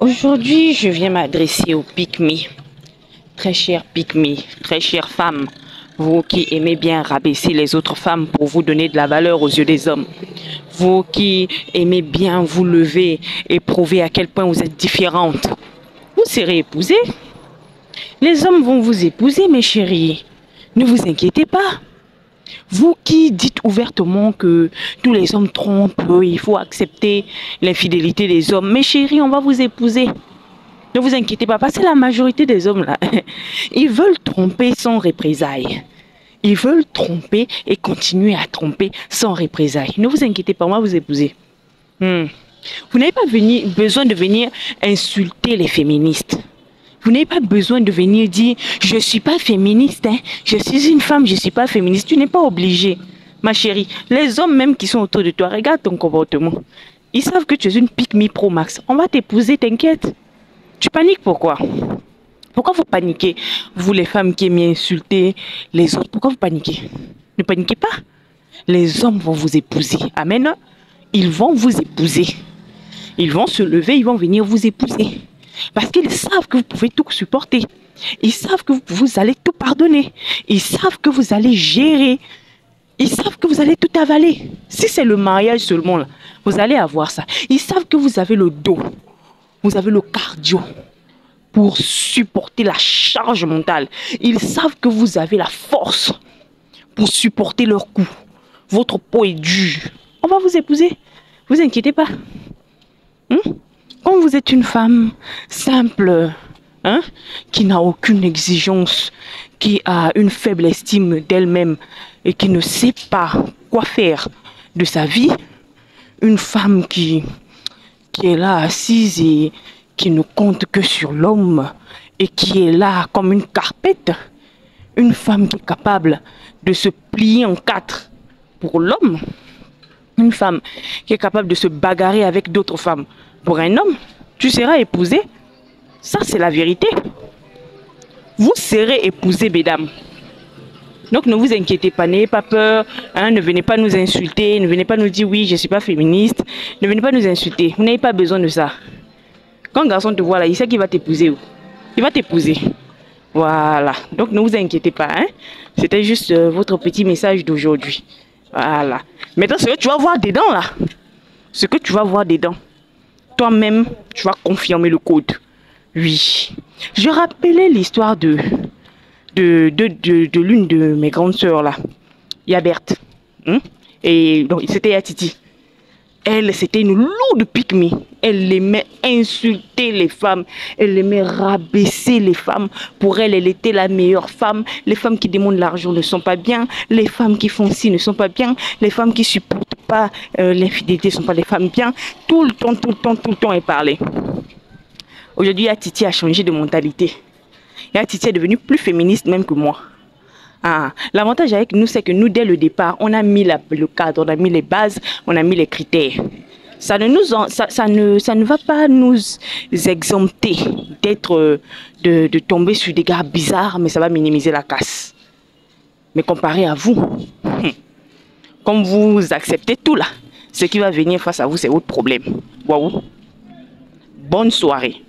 Aujourd'hui, je viens m'adresser aux Pygmées. Très chère Pygmée, très chère femme, vous qui aimez bien rabaisser les autres femmes pour vous donner de la valeur aux yeux des hommes. Vous qui aimez bien vous lever et prouver à quel point vous êtes différente. Vous serez épousée. Les hommes vont vous épouser, mes chéris. Ne vous inquiétez pas. Vous qui dites ouvertement que tous les hommes trompent, il faut accepter l'infidélité des hommes. Mes chéris, on va vous épouser. Ne vous inquiétez pas, parce que la majorité des hommes là, ils veulent tromper sans représailles. Ils veulent tromper et continuer à tromper sans représailles. Ne vous inquiétez pas, on va vous épouser. Vous n'avez pas besoin de venir insulter les féministes. Vous n'avez pas besoin de venir dire « Je ne suis pas féministe, hein. Je suis une femme, je ne suis pas féministe. » Tu n'es pas obligé, ma chérie. Les hommes même qui sont autour de toi, regarde ton comportement. Ils savent que tu es une Pygmée Pro Max. On va t'épouser, t'inquiète. Tu paniques pourquoi? Pourquoi vous paniquez? Vous les femmes qui aiment insulter les autres, pourquoi vous paniquez? Ne paniquez pas. Les hommes vont vous épouser. Amen. Ils vont vous épouser. Ils vont se lever, ils vont venir vous épouser. Parce qu'ils savent que vous pouvez tout supporter. Ils savent que vous allez tout pardonner. Ils savent que vous allez gérer. Ils savent que vous allez tout avaler. Si c'est le mariage seulement, là, vous allez avoir ça. Ils savent que vous avez le dos. Vous avez le cardio pour supporter la charge mentale. Ils savent que vous avez la force pour supporter leurs coups. Votre peau est dure. On va vous épouser. Ne vous inquiétez pas. Quand vous êtes une femme simple, qui n'a aucune exigence, qui a une faible estime d'elle-même et qui ne sait pas quoi faire de sa vie, une femme qui est là assise et qui ne compte que sur l'homme et qui est là comme une carpette, une femme qui est capable de se plier en quatre pour l'homme, une femme qui est capable de se bagarrer avec d'autres femmes pour un homme, tu seras épousé. Ça, c'est la vérité. Vous serez épousé, mesdames. Donc, ne vous inquiétez pas, n'ayez pas peur. Ne venez pas nous insulter. Ne venez pas nous dire, oui, je ne suis pas féministe. Ne venez pas nous insulter. Vous n'avez pas besoin de ça. Quand un garçon te voit là, il sait qu'il va t'épouser. Il va t'épouser. Voilà. Donc, ne vous inquiétez pas. C'était juste votre petit message d'aujourd'hui. Voilà. Maintenant, ce que tu vas voir dedans, là. Ce que tu vas voir dedans. Toi-même, tu vas confirmer le code. Oui. Je rappelais l'histoire de l'une de mes grandes sœurs là. Yabert. Et donc, c'était Yatiti. Elle, c'était une lourde Pygmée. Elle aimait insulter les femmes. Elle aimait rabaisser les femmes. Pour elle, elle était la meilleure femme. Les femmes qui demandent l'argent ne sont pas bien. Les femmes qui font ci ne sont pas bien. Les femmes qui supportent pas l'infidélité ne sont pas des femmes bien. Tout le temps, elle parlait. Aujourd'hui, Yatiti a changé de mentalité. Yatiti est devenue plus féministe même que moi. L'avantage avec nous, c'est que nous, dès le départ, on a mis le cadre, on a mis les bases, on a mis les critères. Ça ne va pas nous exempter de tomber sur des gars bizarres, mais ça va minimiser la casse. Mais comparé à vous, comme vous acceptez tout là, ce qui va venir face à vous, c'est votre problème. Waouh. Bonne soirée.